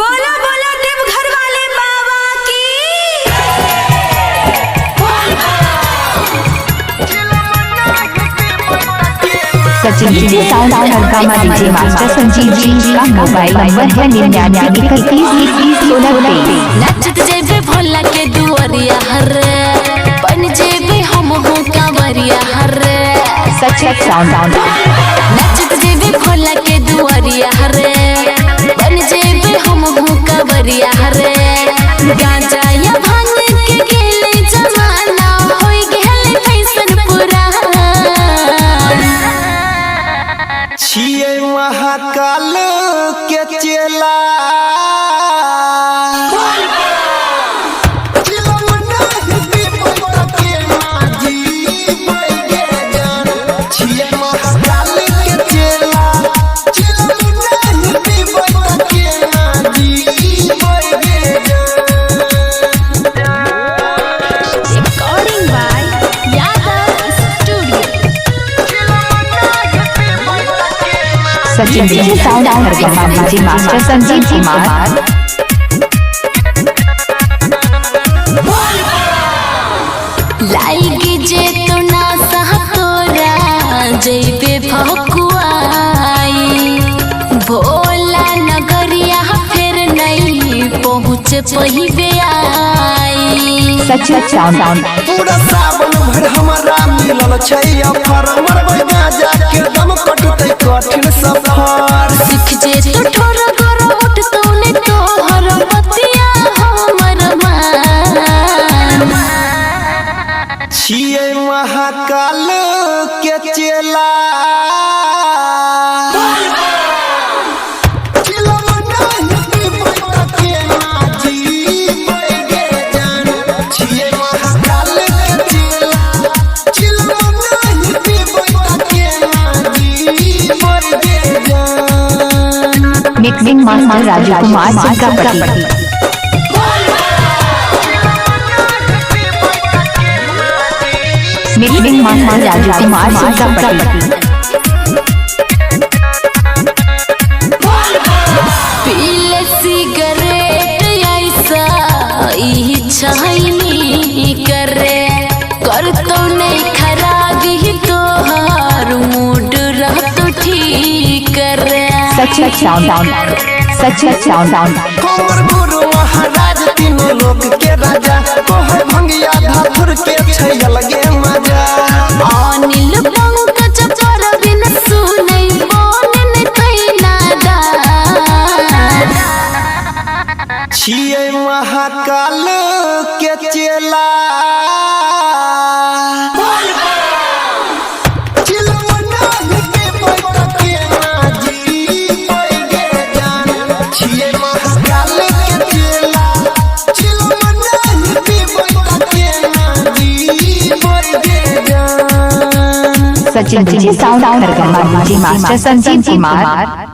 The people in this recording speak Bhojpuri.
बोलो बोलो देवघर वाले बाबा की। Sachin ji sound Harkama DJ master Sanjeev ji का मोबाइल नंबर है 99313016 नचत जेबे भोला के दुआरिया हरे बन जेबे हम हो कांवरिया हरे सच साउंड नचत जेबे भोला के दुआरिया हरे बन जेबे हम हो कांवरिया हरे गांजा या भांग के गेले जमाना होई गेले फैशन पुराना छिए महाकाल के चेला Sachin ji sound Harkama DJ master Sanjeev Kumar लाइगी जे तो ना सह तोरा जइबे भकुआई भोला नगरिया फिर नहीं पहुँच पहिबे आई सच साउंड पूरा सावन भर हमारा मिलल छै ऑफर मरबै गाजा के दम कटतै कठिन सफर सिख जे तो ठोर कर उठ तौने तोहर बतिया हमर मान छिए महाकाल के चेला mixing master Raju Kumar Singapati mixing master Raju Kumar Singapati पीले सिगरेट ऐसा इच्छा नहीं करे कर तो नहीं खराब ही तोहार मूड रह तो ठीक करे सच साउंड कौर गुरु महाराज तीनों लोक के राजा कोहर भंगिया धाधुर के छै अलगे मजा अनिल पंकज पर बिन सुनै बोलन कैना दा छिए महाकाल के चेला Sachin ji sound Harkama DJ master Sanjeev Kumar